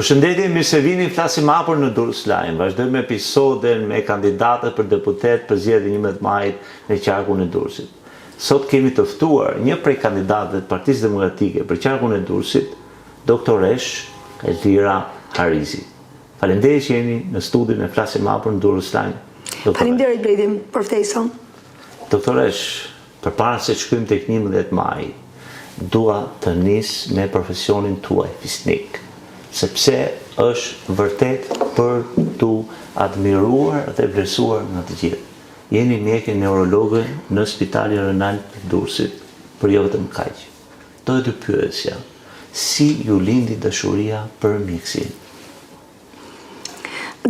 Përshëndetje, mirë se vini, flasim hapur në Durrës Live. Vazhdojmë episodin me kandidatët për deputet për zgjedhjen 11 majit në qarkun e Durrësit. Sot kemi të ftuar një prej kandidatëve të Partisë Demokratike për qarkun e Durrësit, doktoresh Elvira Harizi. Faleminderit që jeni në studion e flasim hapur në Durrës Live. Faleminderit Bledim për ftesën. Doktoresh, përpara se të shkojmë tek 11 maj, dua të nis me profesionin tuaj fisnik, sepse është vërtet për të admiruar dhe vlerësuar nga të gjithë. Jeni mjekë neurologë në Spitali Renal të Durrësit, për jo vetëm kaq. Do të pyesja, si ju lindi dashuria për mjekësinë?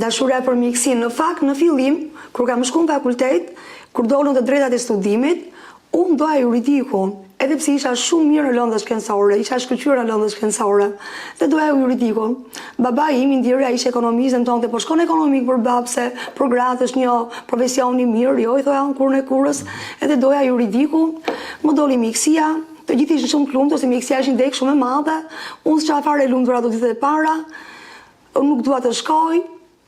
Dashuria për mjekësinë, në fakt, në fillim, kur kam shkuar në fakultet, kur dolën të drejtat e studimit, unë doja juridikun, edhe pse isha shumë mirë në lëndë shkencore, isha shkëlqyer në lëndë shkencore, dhe doja juridikun. Babai im Indira ishte ekonomist, më thonte po shkon ekonomik për babë se për gratë është një profesion i mirë, jo i thoja kurrë në kurrës, edhe doja juridikun, më doli mjekësia, të gjithë ishin shumë të lumtur se mjekësia ishin dek shumë e madhe, unë s'qa fare e lumtur ato ditët e para, nuk dua të shkoj.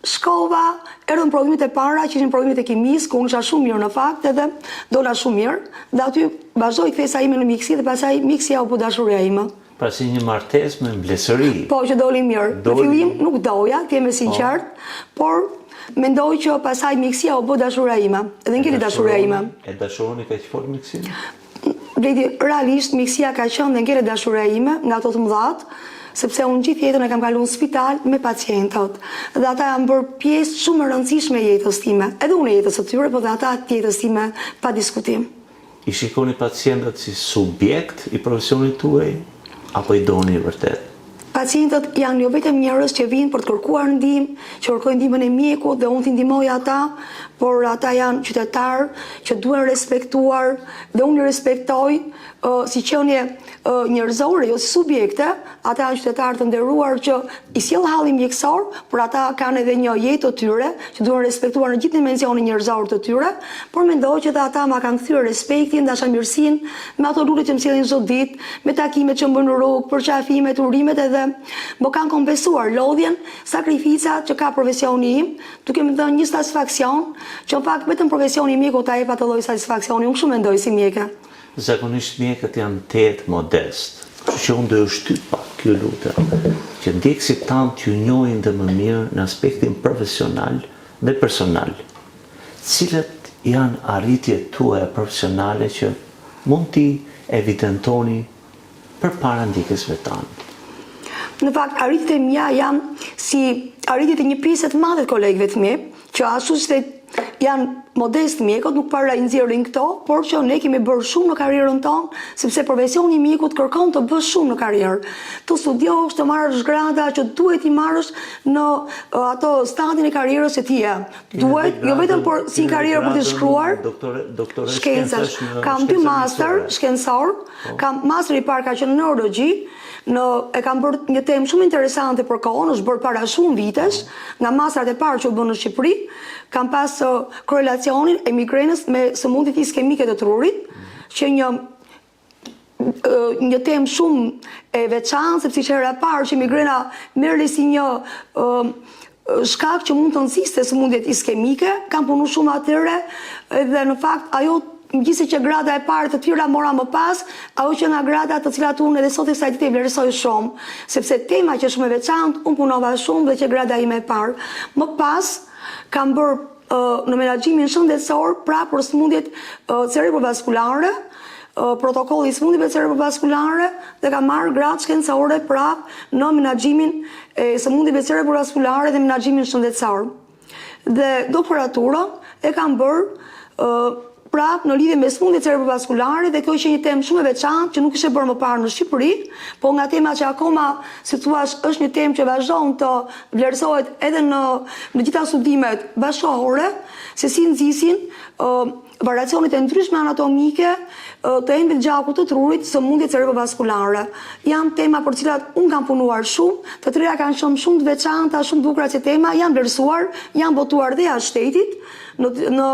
Shkova, erdhën provimet e para, që ishin provimet e kimisë, ku unë isha shumë mirë në fakt, edhe dola shumë mirë, dhe aty vazhdoi kthesa ime në mjekësi dhe pastaj mjekësia u bë dashuria ime. Pra si një martesë me mbledhëri. Po, që doli mirë. Në fillim nuk doja, të jem e sinqert, por mendoj që pastaj mjekësia u bë dashuria ime, edhe ngeli dashuria ime. E dashuroni kaq fort mjekësinë? Bledi, realisht mjekësia ka qenë dhe ngeli dashuria ime nga ato të mëdhat, sepse unë gjithë jetën e kam kaluar në spital me pacientët. Dhe ata janë bërë pjesë shumë e rëndësishme e jetës time. Edhe unë e jetës së tyre, por dhe ata të jetës time pa diskutim. I shikoni pacientët si subjekt i profesionit tuaj, apo i doni vërtet? Pacientët janë jo vetëm njerëz që vinë për të kërkuar ndihmë, që kërkojnë ndihmën e mjekut dhe unë t'i ndihmoj ata, por ata janë qytetarë që duhen respektuar dhe unë i respektoj si qenie njerëzore, jo si subjekte. Ata janë qytetarë të nderuar që i sjell halli mjekësor, por ata kanë edhe një jetë të tyre që duhen respektuar në gjithë dimensionin njerëzor të tyre, por mendoj që dhe ata ma kanë kthyer respektin, dashamirësinë me ato lulet që më sjellin çdo ditë, me takimet që më bëjnë në rrugë, përqafimet, urimet, edhe më kanë kompensuar lodhjen, sakrificat që ka profesioni im, duke më dhënë një satisfaksion, që në fakt vetëm profesioni i mjekut ta jep atë lloj satisfaksioni, unë shumë mendoj si mjeke. Zakonisht mjekët janë tetë modest, që unë do ju shtyp pak kjo lutë, që ndjekësit tanë t'ju njohin dhe më mirë në aspektin profesional dhe personal. Cilat janë arritjet tuaja profesionale që mund t'i evidentoni përpara ndjekësve tanë? Në fakt, arritjet e mia janë si arritjet e një pjesë të madhe të kolegëve të mi, që ashtu se janë modest mjekët, nuk para i nxjerrin këto, por që ne kemi bërë shumë në karrierën tonë, sepse profesioni i mjekut kërkon të bësh shumë në karrierë. Të studiosh, të marrësh grada që duhet i marrësh në ato stadin e karrierës së tij. Duhet, jo vetëm por si karrierë për të shkruar, shkencash. Kam 2 master shkencor, kam master i parë ka qenë në neurologji, e kam bërë një temë shumë interesante për kohën, është bërë para shumë vitesh, nga mastrat e parë që u bën në Shqipëri, kam pas korelacionin e migrenës me sëmundjet iskemike të trurit, që një temë shumë e veçantë, sepse që hera parë që migrena merrli si një shkak që mund të nxiste sëmundjet iskemike, kam punu shumë atyre, dhe në fakt ajo megjithëse që grada e parë të tjera mora më pas, ajo që nga grada të cilat unë edhe sot e kësaj dite i vlerësoj shumë, sepse tema që është shumë e veçantë, unë punova shumë dhe që grada ime e parë. Më pas kam bërë në menaxhimin shëndetësor pra për sëmundjet cerebrovaskulare, protokolli i sëmundjeve cerebrovaskulare, dhe kam marrë gradë shkencore pra në menaxhimin e sëmundjeve cerebrovaskulare dhe menaxhimin shëndetësor. Dhe doktoraturën e kam bërë prap në lidhje me sëmundjet cerebrovaskulare, dhe kjo ishte një temë shumë e veçantë që nuk ishte bërë më parë në Shqipëri, po nga tema që akoma, si thua, është një temë që vazhdon të vlerësohet edhe në gjitha studimet bashkëkohore, se si nxisin variacionet e ndryshme anatomike të embit gjakut të trurit, sëmundje cerebrovaskulare. Janë tema për cilat unë kam punuar shumë, të treja kanë shumë të veçanta, shumë bukura që tema, janë vlerësuar, janë votuar dhe jashtë shtetit, në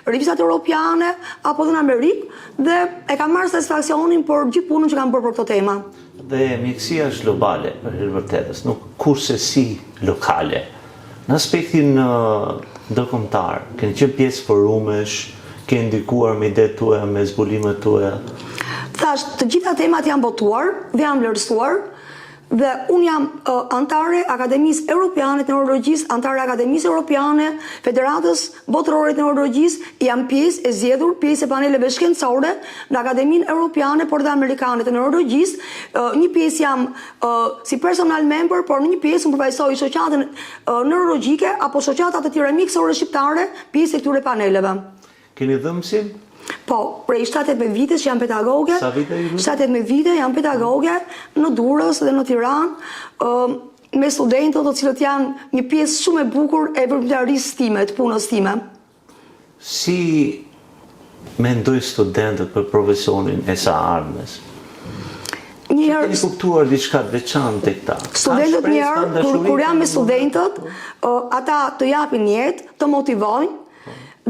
revistat europiane apo dhe në Amerikë, dhe e kam marrë satisfaksionin për gjithë punën që kam bërë për këto tema. Dhe mjekësia është globale për herë vërtetës, nuk kurse si lokale. Në aspektin ndërkombëtar, keni qenë pjesë forumesh, keni ndikuar me idetë tuaja, me zbulimet tuaja? Thash, të gjitha temat janë votuar dhe janë vlerësuar, dhe unë jam antare Akademisë Europiane të Neurologjisë, antare Akademisë Europiane, Federatës Botërore të Neurologjisë, jam pjesë e zgjedhur, pjesë e paneleve shkencore në Akademinë Europiane por dhe Amerikane të Neurologjisë. Një pjesë jam si personal member, por në një pjesë më përfaqësoj shoqatën neurologjike apo shoqata të tjera mjekësore shqiptare, pjesë e këtyre paneleve. Keni dhëmsim? Po, prej 17 vitesh jam pedagoge. Sa vite ju? 17 vite jam pedagoge në Durrës dhe në Tiranë, me studentët të cilët janë një pjesë shumë e bukur e vërtetërisë time, të punës time. Si mendojnë studentët për profesionin e së ardhmes? Keni kuptuar diçka të veçantë tek ta? Studentët njëherë, kur jam me studentët, ata të japin jetë, të motivojnë,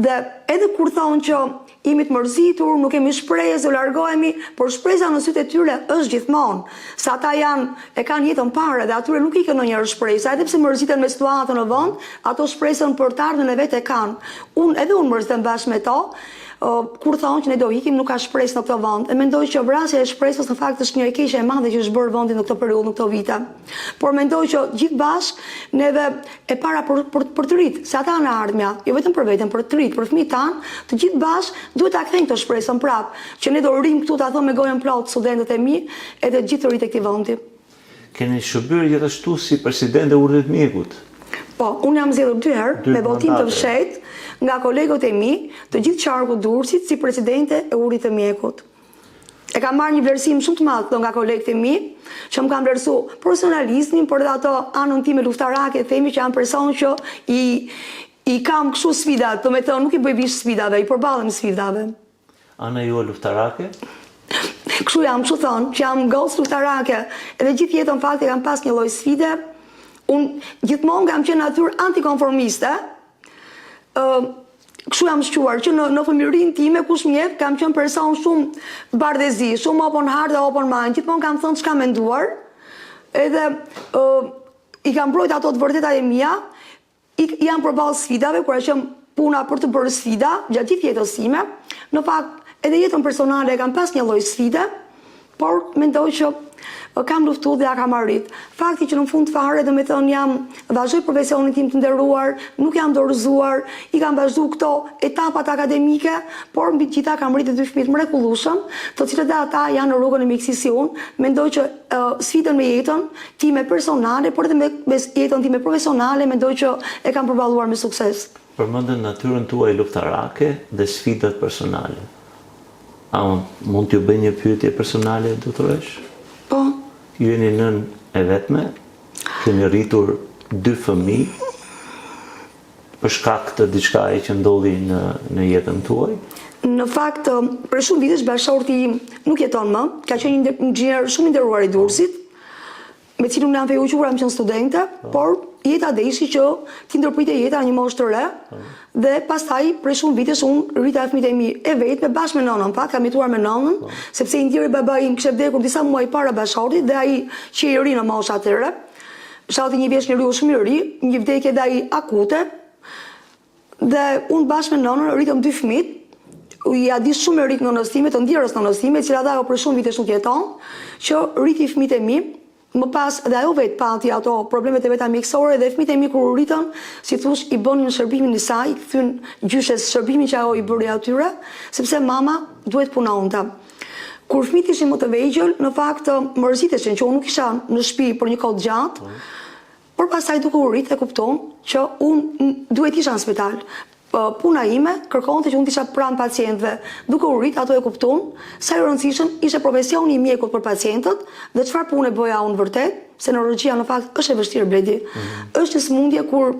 dhe edhe kur thonë që jemi të mërzitur, nuk kemi shpresë, u largohemi, por shpresa në sytë e tyre është gjithmonë. Sa ata e kanë jetën parë dhe atyre nuk i kanë ndonjëherë shpresa, edhe pse mërziten me situatën në vend, ato shpresën për të ardhmen e vetë e kanë. Edhe unë mërzitem bashkë me to, kur thonë që ne do ikim, nuk ka shpresë në këto vend. E mendoj që vrasja e shpresës në fakt është një e keqe e madhe që është bërë vendi në këtë periudhë, në këto vite. Por mendoj që gjithë bashkë neve e para për të rritë, se ata në ardhmja, jo vetëm për veten, për të rritë, për fëmijët tanë, të gjithë bashkë duhet ta kthejmë këtë shpresën prapë, që ne do rrim këtu ta thonë me gojën plotë studentët e mi, edhe gjithë të rritë e këtij vendi. Keni shërbyer gjithashtu si presidente e Urdhit të Mjekut? Po, unë jam zgjedhur 2 herë me votim të fshehtë nga kolegët e mi, të gjithë qarku Durrësit si presidente e Urdhit të Mjekut. E kam marrë një vlerësim shumë të madh nga kolegët e mi, që më kanë vlerësuar profesionalizmin, por edhe ato anën time luftarake, themi që janë person që i kam kështu sfidat, do me thënë nuk i bëj bish sfidave, i përballem sfidave. Ana ju luftarake? Kështu jam, kështu thonë, që jam gocë luftarake, edhe gjithë jetën fakti kam pas një lloj sfide. Unë gjithmonë kam qenë natyrë antikonformiste. Kështu jam shquar që në fëmijërinë time kush më jep, kam qenë person shumë bardhezi, shumë open heart dhe open mind. Gjithmonë kam thënë çka menduar. Edhe i kam mbrojtur ato të vërtetat e mia. Jam përballë sfidave, kur që puna për të bërë sfida gjatë gjithë jetës time. Në fakt, edhe jetën personale kam pas një lloj sfide, por mendoj që kam luftuar dhe ja kam arrit. Fakti që në fund fare, do me thënë, vazhdoj profesionin tim të nderuar, nuk jam dorëzuar, i kam vazhduar këto etapat akademike, por mbi gjitha kam rritur 2 fëmijë të mrekullueshëm, të cilët ata janë në rrugën e mjekësisë si unë. Mendoj që sfidën me jetën time personale, por edhe me jetën time profesionale, mendoj që e kam përballuar me sukses. Përmendën natyrën tuaj luftarake dhe sfidat personale. A mund t'ju bëj një pyetje personale, doktoresh? Po. Ju jeni nën e vetme, keni rritur 2 fëmijë për shkak të diçkaje që ndodhi në jetën tuaj? Në fakt, për shumë vitesh bashkëshorti im nuk jeton më, ka qenë një inxhinier shumë i nderuar i Durrësit, me cilën jam fejuar, jam qenë studente, por jeta deshi që ti ndërpritej jeta një moshë të re, dhe pastaj për shumë vitesh unë rrita fëmijët e mi e vetme bashkë me nënën, pak kam jetuar me nënën, sepse i ndjeri babai im kishte vdekur disa muaj para bashkëshortit dhe ai që i ri në moshë atëre. Bashkëshorti një vjeç njeriu shumë i ri, një vdekje dhe ai akute. Dhe unë bashkë me nënën rritëm 2 fëmijë. Ja di shumë e rik nënës time, të ndjerës nënës time, e cila ajo për shumë vitesh nuk jeton, që rriti fëmijët e mi. Më pas dhe ajo vetë pati ato problemet e veta mjekësore dhe fëmijët e mi kur u rritën, si thush, i bënin në shërbimin e saj, kthyn gjyshes shërbimin që ajo i bëri atyre, sepse mama duhet punonte. Kur fëmijët ishin më të vegjël, në fakt mërziteshin që unë nuk isha në shtëpi për një kohë gjatë, por pastaj duke u rritë e kupton që unë duhet isha në spital. Puna ime kërkonte që unë isha pranë pacientëve. Duke u rrit, ato e kupton sa i rëndësishëm ishte profesioni i mjekut për pacientët dhe çfarë pune bëja unë vërtet, se neurologjia në fakt është e vështirë bledi. Është një sëmundje kur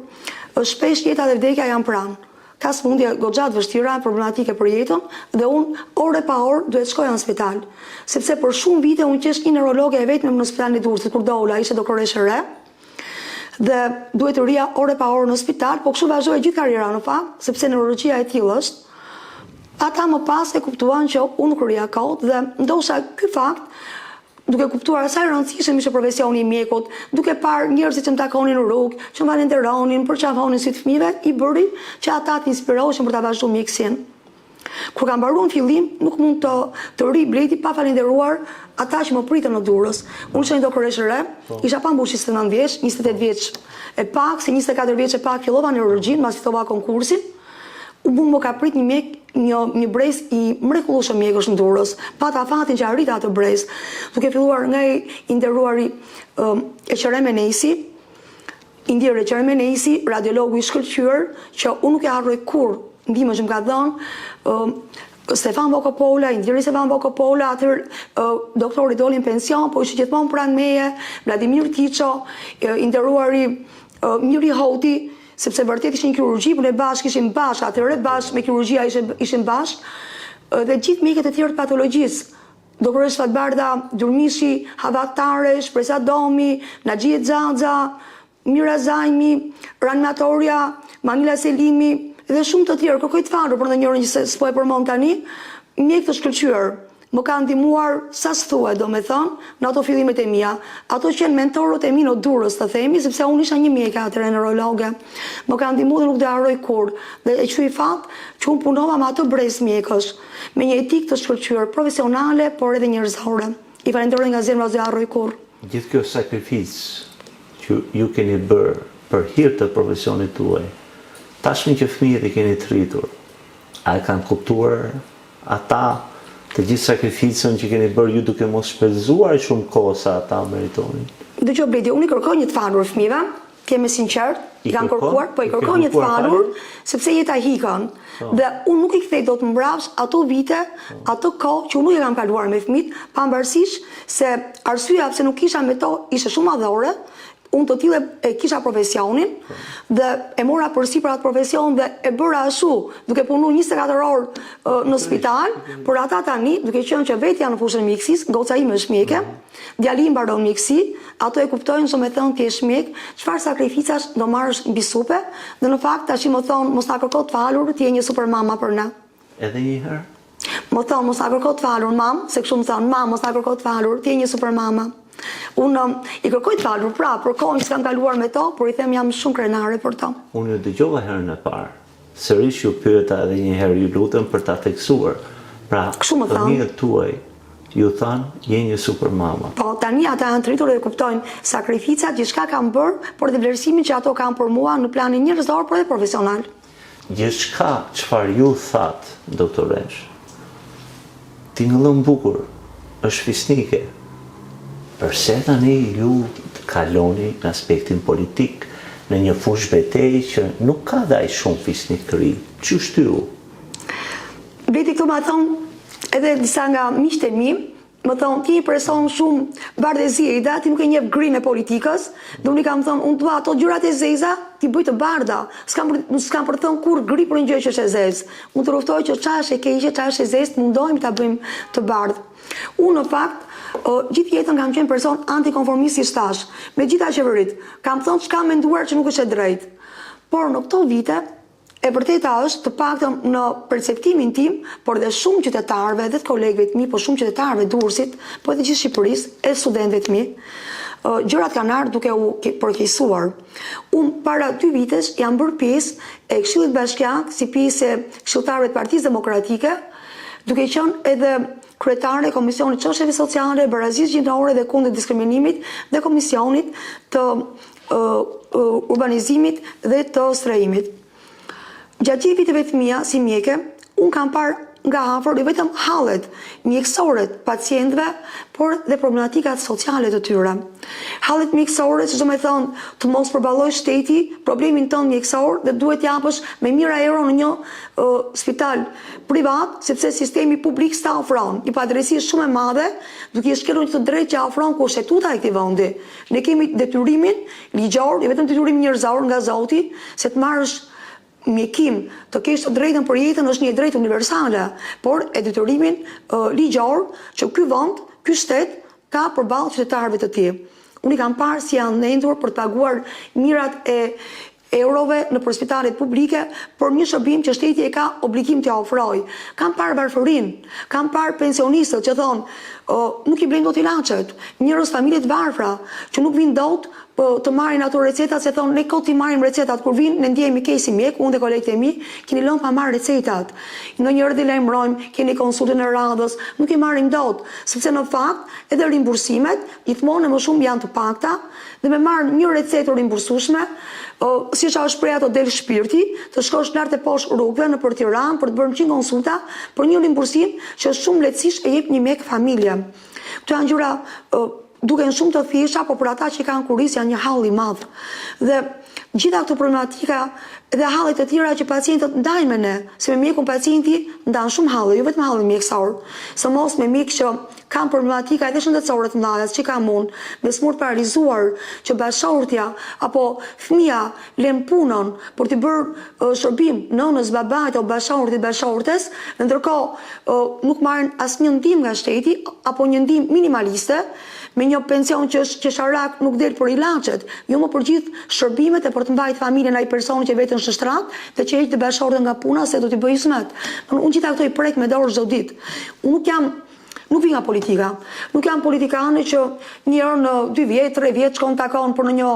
shpesh jeta dhe vdekja janë pranë. ka sëmundje goxha të vështira, problematike për jetën, dhe unë ore pa orë duhet shkoja në spital. Sepse për shumë vite unë qesh një neurologe e vetëm në spitalin e Durrësit, kur dola, ishte doktoreshe re, dhe duhet të rria ore pa orë në spital, po kështu vazhdoi gjithë karriera në fakt, sepse neurologjia e tillë është. Ata më pas e kuptuan që unë nuk rria kot, dhe ndoshta ky fakt, duke kuptuar sa i rëndësishëm ishte profesioni i mjekut, duke parë njerëzit që më takonin në rrugë, që më falenderonin, përqafonin sy të fëmijëve, i bëri që ata të inspiroheshin për ta vazhduar mjekësinë. Kur kam mbaruar në fillim, nuk mund të ri bleti pa falenderuar ata që më pritën në Durrës. Unë isha një doktoreshe re, isha pa mbush 29 vjeç, 28 vjeç e pak, se 24 vjeç e pak fillova neurologjin, mbas fitova konkursin. Unë më ka prit një mjek, një brez i mrekullueshëm mjekësh në Durrës. Pata fatin që arrita atë brez, duke filluar nga i nderuari Eqere Menesi, Indire Eqere Menesi, radiologu i shkëlqyer, që unë nuk e harroj kur ndihmën që më ka dhënë, Stefan Vokopola, Indiri Stefan Vokopola, atëherë doktori doli në pension, po ishte gjithmonë pranë meje, Vladimir Tiço, i nderuari Miri Hoti, sepse vërtet ishin kirurgji, punë bashkë, ishim bashkë, atëherë bashkë me kirurgjia ishim bashkë, dhe gjithë mjekët e tjerë të patologjisë. Doktoresh Fatbarda Durmishi, Havat Taresh, Presa Domi, Naxhie Xhaxa, Mira Zajmi, reanimatorja Manila Selimi dhe shumë të tjerë. Kërkoj të falur për ndonjërin që s'po e përmend tani, mjek të shkëlqyer. Më kanë ndihmuar sa s'thuhet, domethënë, në ato fillimet e mia. Ato që janë mentorët e mi në Durrës, të themi, sepse unë isha një mjeke atëherë neurologe. Më kanë ndihmuar dhe nuk do e harroj kur. Dhe e quaj fat që unë punova me ato brez mjekësh, me një etikë të shkëlqyer, profesionale, por edhe njerëzore. I falenderoj nga zemra, do e harroj kur. Gjithë kjo sakrificë që ju keni bërë për hir të profesionit tuaj, tashmë që fëmijët i keni të rritur, a e kanë kuptuar ata të gjithë sakrificën që keni bërë ju duke mos shpenzuar shumë kohë sa ata meritonin? Dëgjoj Bledi, unë i kërkoj një të falur fëmijëve, të jemi sinqert, i kam kërkuar, po i kërkoj një të falur, sepse jeta hikën. Dhe unë nuk i kthej dot mbrapsht ato vite, ato kohë që unë nuk e kam kaluar me fëmijët, pavarësisht se arsyeja pse nuk kisha me to ishte shumë madhore. Unë të tillë e kisha profesionin dhe e mora përsipër atë profesion dhe e bëra ashtu, duke punuar 24 orë në spital, por ata tani, duke qenë që vetë janë në fushën e mjekësisë, goca ime është mjeke, djali im mbaron mjekësi, ato e kuptojnë që me thënë ti je mjek, çfarë sakrificash do marrësh mbi supe, dhe në fakt tash më thon mos ta kërko të falur, ti je një super mama për ne. Edhe një herë? Më thon mos ta kërko të falur, mam, se kështu më thon, mam, mos ta kërko të falur, ti je një super mama. Unë i kërkoj të falur pra për kohën që kam kaluar me to, por i them jam shumë krenare për to. Unë ju dëgjova herën e parë. Sërish ju pyeta edhe një herë, ju lutem për ta theksuar. Pra, fëmijët tuaj ju thanë je një super mama. Po, tani ata janë të rritur dhe kuptojnë sakrificat që çka kanë bërë, por dhe vlerësimin që ato kanë për mua në planin njerëzor, por edhe profesional. Gjithçka çfarë ju thatë, doktoresh, tingëllën bukur, është fisnike. Përse tani ju kaloni në aspektin politik, në një fushë betejë që nuk ka dhaj shumë fisnikëri? Që shtyu? Veti këtu më thonë edhe disa nga miqtë e mi, më thonë ti i person shumë bardhëzie i da, ti nuk e njeh grinë e politikës, dhe unë i kam thonë, unë dua ato gjërat e zeza, ti bëj të bardha, s'kam për të thënë kur gri për një gjë që është e zezë. Unë të luftoj që çfarë është e keqe, çfarë është e zezë, mundojmë ta bëjmë të bardhë. Unë në fakt gjithë jetën kam qenë person antikonformist si shtash, me gjitha qeverit. Kam thënë çka menduar që nuk është e drejtë. Por në këto vite, e vërteta është të paktën në perceptimin tim, por dhe shumë qytetarëve, dhe të kolegëve të mi, por shumë qytetarëve Durrësit, po edhe gjithë Shqipërisë, e studentëve të mi, gjërat kanë ardhur duke u përkeqësuar. Unë para 2 vitesh jam bërë pjesë e Këshillit Bashkiak si pjesë e këshilltarëve të Partisë Demokratike, duke qenë edhe kryetare e Komisionit Çështjeve Sociale, Barazisë Gjinore dhe Kundër Diskriminimit dhe Komisionit të Urbanizimit dhe të Strehimit. Gjatë gjithë viteve të mia si mjeke, unë kam parë nga afër jo vetëm hallet mjekësore të pacientëve, por dhe problematikat sociale të tyre. Hallet mjekësore, që do të thonë të mos përballoj shteti problemin tonë mjekësor dhe duhet japësh me mira euro në një spital privat, sepse sistemi publik s'ta ofron një padrejësi shumë e madhe, duke i shkelur të drejtë që ofron kushtetuta e këtij vendi. Ne kemi detyrimin ligjor, jo vetëm detyrimin njerëzor nga Zoti, se të marrësh mjekim të kesh të drejtën për jetën është një drejtë universale, por e detyrimin ligjor që ky vend, ky shtet ka përballë qytetarëve të tij. Unë kam parë si janë nendur për të paguar mirat e eurove në për spitalet publike për një shërbim që shteti e ka obligim të ofrojë. Kam parë varfërinë, kam parë pensionistët që thonë nuk i blejnë dot ilaçet, njerëz familje të varfra që nuk vinë dot të marrin ato recetat, se thonë ne kot i marrim recetat kur vinë, ne ndjehemi keq si mjek, unë dhe kolegët e mi keni lënë pa marrë recetat. Ndonjëherë dhe lajmërojmë, keni konsultën e radhës, nuk i marrim dot, sepse në fakt edhe rimbursimet gjithmonë më shumë janë të pakta dhe me marrë një recetë rimbursueshme, si që është prej ato del shpirti, të shkosh lart e poshtë rrugëve në për Tiranë për të bërë 100 konsulta për një rimbursim që shumë lehtësisht e jep një mjek familje. Këto janë gjëra duken shumë të thjeshta, por për ata që kanë kurriz janë një hall i madh. Dhe gjitha këto problematika dhe hallet të tjera që pacientët ndajnë me ne, se me mjekun pacienti ndan shumë halle, jo vetëm halli mjekësor, së mos me mjek që kanë problematika edhe shëndetësore të mëdha, që kam unë, me smur paralizuar, që bashkëshortja apo fëmia lën punën për të bërë shërbim nënës, babait apo bashkëshortit, bashkëshortes, ndërkohë nuk marrin asnjë ndihmë nga shteti apo një ndihmë minimaliste, me një pension që është qesharak nuk del për ilaçet, jo më për gjithë shërbimet e për të mbajtur familjen ai personi që vetën në shtrat dhe që heq të bashkëshortën nga puna se do t'i bëj hizmet. Unë gjitha këto i prek me dorë çdo ditë. Unë nuk vi nga politika. Nuk jam politikane që një herë në 2 vjet, 3 vjet shkon takon për në një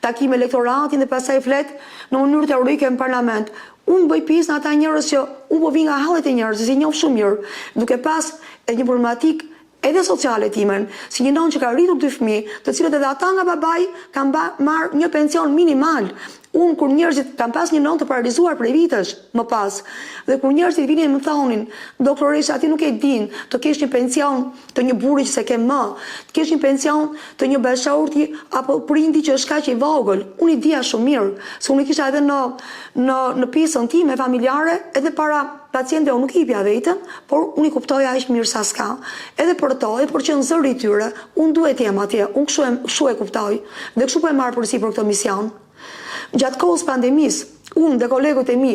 takim elektoratin dhe pastaj flet në mënyrë teorike në parlament. Unë bëj pjesë në ata njerëz që unë po vi nga hallet e njerëzve, si njoh shumë mirë, duke pas një problematik edhe sociale timen, si një nonë që ka rritur 2 fëmijë, të cilët edhe ata nga babai kanë marrë një pension minimal. Unë kur njerëzit kam pas një nonë të paralizuar prej vitesh më pas, dhe kur njerëzit vinin më thonin, doktoresha ti nuk e din, të kesh një pension të një burri që se ke më, të kesh një pension të një bashkëshorti apo prindi që është kaq i vogël. Unë i dija shumë mirë, se unë kisha edhe në pjesën time familjare, edhe para pacientëve unë nuk i hipja vetën, por unë i kuptoja aq mirë sa s'ka. Edhe për to, edhe për që në zëri i tyre, unë duhet jem atje, unë kështu e kuptoj, dhe kështu po e marr përsi për këtë mision. Gjatë kohës pandemisë, unë dhe kolegët e mi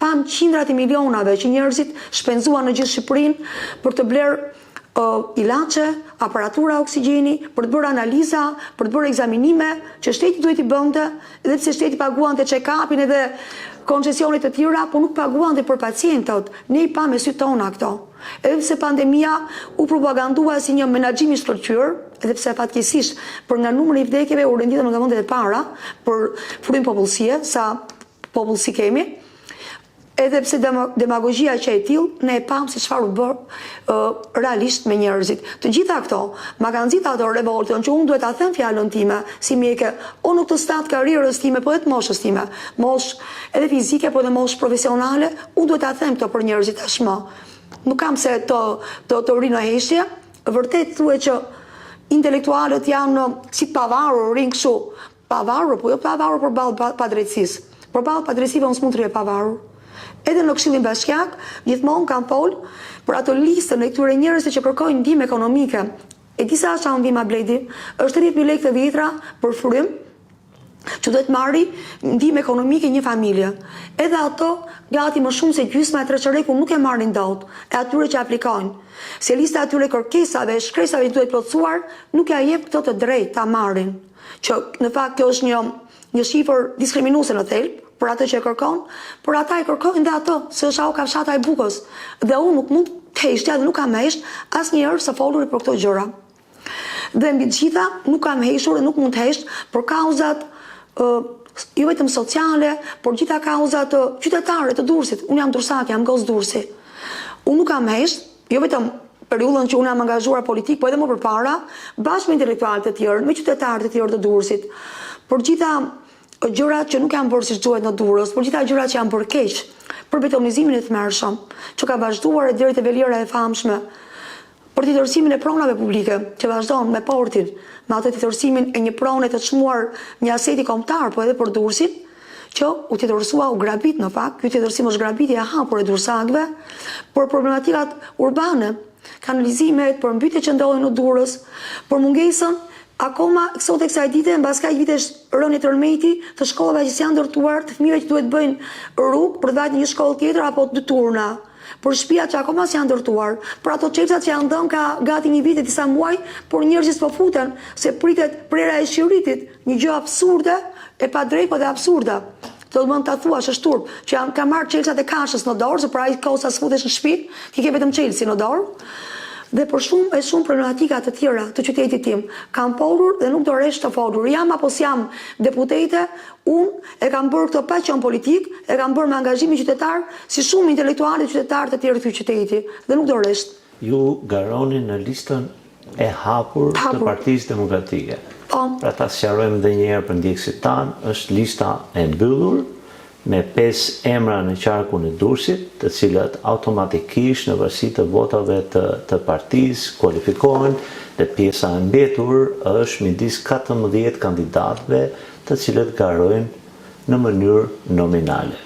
pam qindrat e milionave që njerëzit shpenzuan në gjithë Shqipërinë për të blerë ilaçe, aparatura oksigjeni, për të bërë analiza, për të bërë ekzaminime që shteti duhet i bënte, edhe pse shteti paguante check-upin edhe koncesionet të tjera, por nuk paguante për pacientët. Ne i pa me sy tona këto. Edhe pse pandemia u propagandua si një menaxhim i shkëlqyer, edhe pse fatkeqësisht për nga numri i vdekjeve u renditëm nga vendet e para për frym popullsie, sa popullsi kemi. Edhe pse demagogjia që e tillë, ne e pam se çfarë u bë realisht me njerëzit. Të gjitha këto ma kanë nxitur ato revoltën që unë duhet ta them fjalën time si mjeke, o nuk të stat karrierës time, po edhe të moshës time, moshë edhe fizike, po edhe moshë profesionale, unë duhet ta them këto për njerëzit tashmë. Nuk kam se të rinë në heshtje, vërtet thuhet që intelektualët janë si pavarur, rinë kështu, pavarur, po jo pavarur përballë padrejtësisë. Përballë padrejtësive unë s'mund të rri e pavarur. Edhe në Këshillin Bashkiak, gjithmonë kam folë për ato listën e këtyre njerëzve që kërkojnë ndihmë ekonomike. E disa çfarë ndihma bledi, është 30.000 lekë të vjetra për frym, që duhet marri ndihmë ekonomike një familje. Edhe ato, gati më shumë se gjysma e treçëreku nuk e marrin dot, e atyre që aplikojnë. Se lista e atyre kërkesave, shkresave duhet plotësuar, nuk ja jep këto të drejtë ta marrin. Që në fakt kjo është një shifër diskriminuese në thelb për atë që e kërkon, por ata e kërkojnë dhe ato, se është ka fshata e Bukës. Dhe unë nuk mund të heshtja dhe nuk kam hesht asnjëherë së foluri për këto gjëra. Dhe mbi të gjitha nuk kam heshtur dhe nuk mund të hesht për kauzat jo vetëm sociale, por gjitha kauzat qytetare të Durrësit. Unë jam Durrësake, jam gos Durrësi. Unë nuk kam hesht, jo vetëm periudhën që unë jam angazhuar politik, po edhe më përpara, bashkë me intelektualët e tjerë, me qytetarët e tjerë të Durrësit, për gjitha gjërat që nuk janë bërë siç duhet në Durrës, por gjitha gjërat që janë bërë keq, për betonizimin e tmerrshëm, që ka vazhduar deri te Veliera e famshme, për titërsimin e pronave publike, që vazhdon me portin, me atë titërsimin e një prone të çmuar një aseti kombëtar, po edhe për Durrësin, që u titërsua, u grabit në fakt, ky titërsim është grabitje e hapur e Durrësakëve, për problematikat urbane, kanalizimet, për mbytjet që ndodhin në Durrës, për mungesën Akoma, sot e kësaj dite, mbas kaq vitesh rënie tërmeti të shkollave që janë ndërtuar, të fëmijëve që duhet bëjnë rrugë për të vajtur në një shkollë tjetër apo të turna. Por shtëpiat që akoma s'janë ndërtuar, për ato çelësat që janë dhënë ka gati një vit e disa muaj, por njerëzit po futen se pritet prera e shiritit, një gjë absurde, e padrejtë po dhe absurde. Do të mund ta thuash është turp, që ka marrë çelësat e kashës në dorë, se për ai kohë sa sfutesh në shtëpi, ti ke vetëm çelësi në dorë. Dhe për shumë problematika të tjera të qytetit tim kam folur dhe nuk do resh të folur. Jam apo s'jam deputete, unë e kam bërë këtë pa qenë politik, e kam bërë me angazhimin qytetar, si shumë intelektualë qytetarë të tjerë të qyteti, dhe nuk do resh. Ju garoni në listën e hapur të Partisë Demokratike. Pra ta sqarojmë edhe një herë për ndjekësit tanë, është lista e mbyllur me 5 emra në qarkun e Durrësit, të cilat automatikisht në varësi të votave të partisë kualifikohen dhe pjesa e mbetur është midis 14 kandidatëve të cilët garojnë në mënyrë nominale.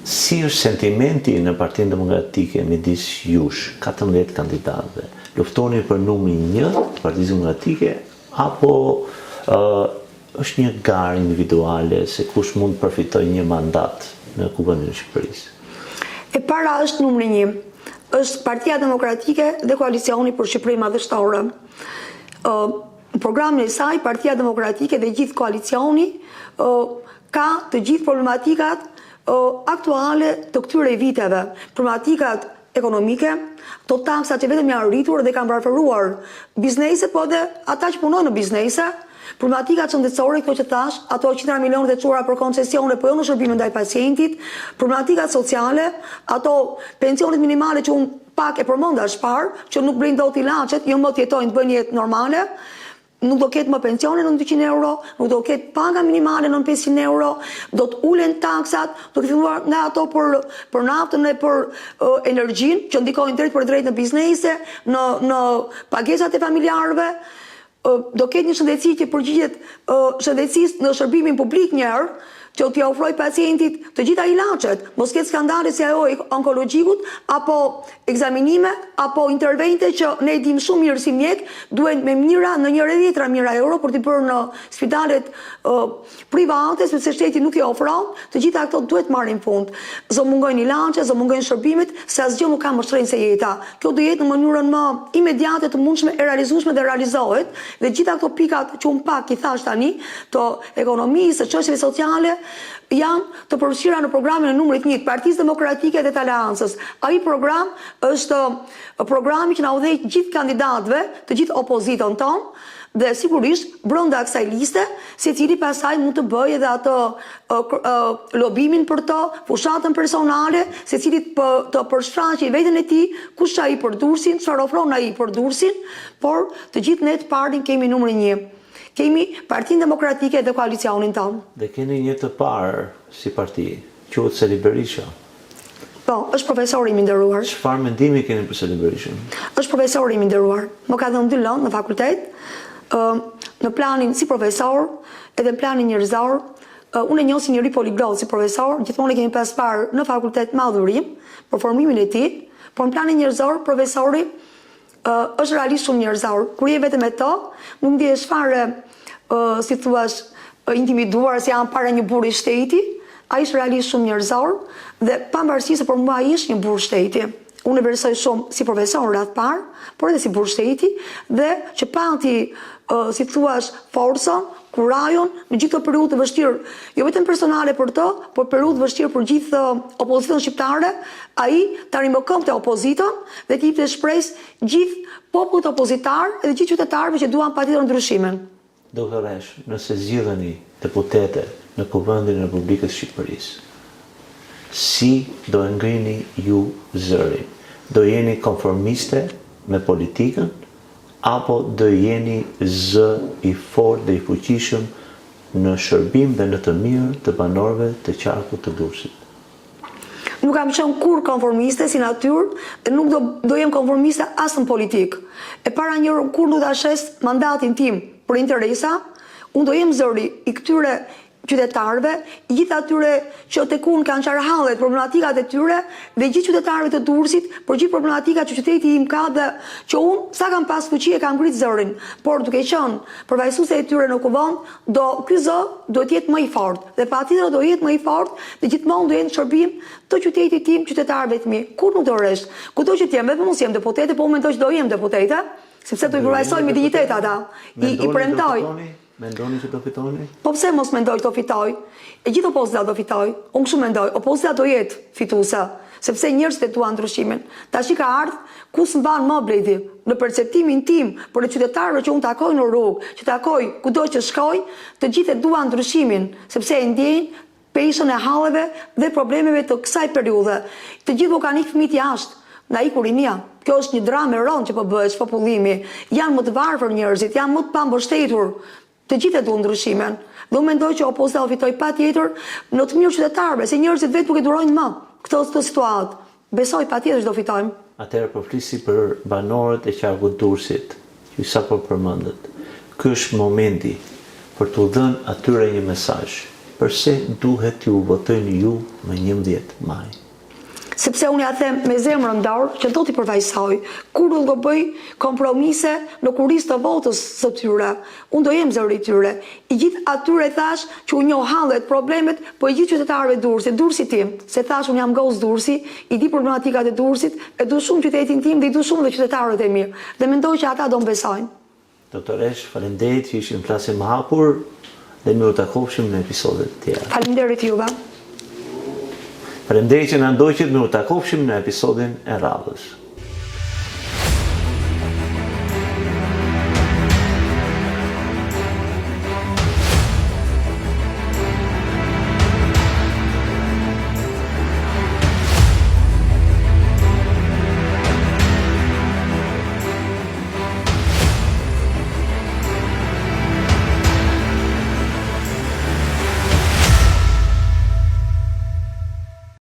Si është sentimenti në Partinë Demokratike midis jush, 14 kandidatëve? Luftoni për numrin 1 të Partisë Demokratike apo është një garë individuale se kush mund të përfitojë një mandat në Kuvendin e Shqipërisë? E para është numri 1. Është Partia Demokratike dhe Koalicioni për Shqipërinë Madhështore. Në programin e saj, Partia Demokratike dhe gjithë koalicioni ka të gjithë problematikat aktuale të këtyre viteve. Problematikat ekonomike, to taksat që vetëm janë rritur dhe kanë baraferuar bizneset, po dhe ata që punojnë në biznese, problematikat shëndetësore, këto që thash, ato 100 milionet e çuara për koncesione, po jo në shërbimin ndaj pacientit, problematikat sociale, ato pensionet minimale që unë pak e përmenda shpar, që nuk blejnë dot ilaçet, jo më të jetojnë të bëjnë jetë normale, nuk do ketë më pensione në 200 euro, nuk do ketë paga minimale në 500 euro, do të ulen taksat, do të filluar nga ato për naftën e për energjinë, që ndikojnë drejt për drejt në biznese, në pagesat e familjarëve, do ketë një shëndetësi që përgjigjet shëndetësisë në shërbimin publik njëherë, që t'ia ofroj pacientit të gjitha ilaçet, mos ketë skandale si ajo e onkologjikut, apo ekzaminime, apo intervente që ne dim shumë mirë si mjek, duhen me mira në 10.000 euro për t'i bërë në spitalet private, sepse shteti nuk i ofron, të gjitha këto duhet marrin fund. Zë mungojnë ilaçe, zë mungojnë shërbimet, se asgjë nuk ka më shtrenjtë se jeta. Kjo do jetë në mënyrën më imediate të mundshme e realizueshme dhe realizohet, dhe gjitha këto pikat që unë pak i thash tani, të ekonomisë, të çështjeve sociale, janë të përfshira në programin e numrit 1 të Partisë Demokratike dhe të Aleancës. Ai program është programi që na udhëheq gjithë kandidatëve, të gjithë opozitën tonë, dhe sigurisht brenda kësaj liste, secili pasaj mund të bëjë edhe atë lobimin për të, fushatën personale, secili të përshfaqë veten e tij, kush ai për Durrësin, çfarë ofron ai për Durrësin, por të gjithë ne të parin kemi numrin 1. Kemi Partinë Demokratike dhe koalicionin tonë. Dhe keni një të parë si parti, quhet Sali Berisha. Po, është profesor i nderuar. Çfarë mendimi keni për Sali Berishën? Është profesor i nderuar. Më ka dhënë 2 lëndë në fakultet, në planin si profesor, edhe në planin njerëzor. Unë e njoh si njëri poliglot si profesor, gjithmonë e kemi pas parë në fakultet madhurim për formimin e tij, por në planin njerëzor profesori është realisht shumë njerëzor. Kur je vetëm me to, nuk ndihesh fare, si thuash, intimiduar se janë para një burri shteti. Ai është realisht shumë njerëzor dhe pavarësisht se për mua ai është një burr shteti. Unë e vlerësoj shumë si profesor rreth parë, por edhe si burr shteti, dhe që pati, si thuash, forcën, kurajon në gjithë të periudhë të vështirë, jo vetëm personale për të, por periudhë të vështirë për gjithë opozitën shqiptare, ai ta rimëkëmbte opozitën dhe t'i jepte shpresë gjithë popullit opozitar dhe gjithë qytetarëve që duan patjetër ndryshimin. Doktoresh, nëse zgjidheni deputete në Kuvendin e Republikës Shqipërisë, si do e ngrini ju zërin? Do jeni konformiste me politikën, apo do jeni zë i fortë dhe i fuqishëm në shërbim dhe në të mirë të banorëve të qarkut të Durrësit? Nuk kam qenë kur konformiste si natyrë, dhe nuk do jem konformiste as në politikë. E para njërë kur nuk ta shes mandatin tim për interesa, unë do jem zëri i këtyre qytetarëve, i gjithë atyre që tek unë kanë qarë hallet problematikat e tyre dhe gjithë qytetarëve të Durrësit për gjithë problematikat që qyteti im ka dhe që unë sa kam pas fuqi e kam ngrit zërin, por duke qenë përfaqësuese e tyre në kuvend, ky zë do të jetë më i fortë dhe patjetër do jetë më i fortë dhe gjithmonë do jetë në shërbim të qytetit tim, qytetarëve të mi. Kur nuk do rresht, kudo që të jem, vetëm mos jem deputete, po mendoj që do jem deputete, sepse do i përfaqësoj me dinjitet ata. I premtoj. Mendoni që do fitoni? Po pse mos mendoj të fitoj? E gjithë opozita do fitoj. Unë kështu mendoj, opozita do jetë fituese, sepse njerëzit e duan ndryshimin. Tash ka ardhur ku s'mban më bledi. Në perceptimin tim për qytetarëve që unë takoj në rrugë, që takoj kudo që shkoj, të gjithë e duan ndryshimin, sepse e ndjejnë peshën e halleve dhe problemeve të kësaj periudhe. Të gjithë u kanë ikë fëmijët jashtë. Na ikur rinia. Kjo është një dramë e rëndë që po bëhet, popullimi. Janë më të varfër njerëzit, janë më të pambështetur. Të gjithë e duan ndryshimin. Dhe unë mendoj që opozita do fitoj patjetër në të mirë qytetarëve, se njerëzit vetë nuk e durojnë më këtë situatë. Besoj patjetër që do fitojmë. Atëherë po flisi për banorët e qarkut Durrësit, që sapo përmendët. Ky është momenti për t'u dhënë atyre një mesazh. Përse duhet t'ju votojnë ju më 11 maj? Sepse unë ja them me zemrën dorë që do t'i përfaqësoj, kur do të bëj kompromise në kurisë të votës së tyre. Unë do jem zëri i tyre. I gjithë atyre thash që u njoh hallet, problemet, po i gjithë qytetarëve Durrësit, Durrësi tim, se thash unë jam goc Durrësi, i di problematikat e Durrësit, e du shumë qytetin tim dhe i du shumë dhe qytetarët e mirë. Dhe mendoj që ata do më besojnë. Doktoresh, faleminderit që ishim flasim hapur dhe miru takofshim në episodet tjera. Faleminderit juve. Faleminderit që na ndoqët, miru takofshim në episodin e radhës.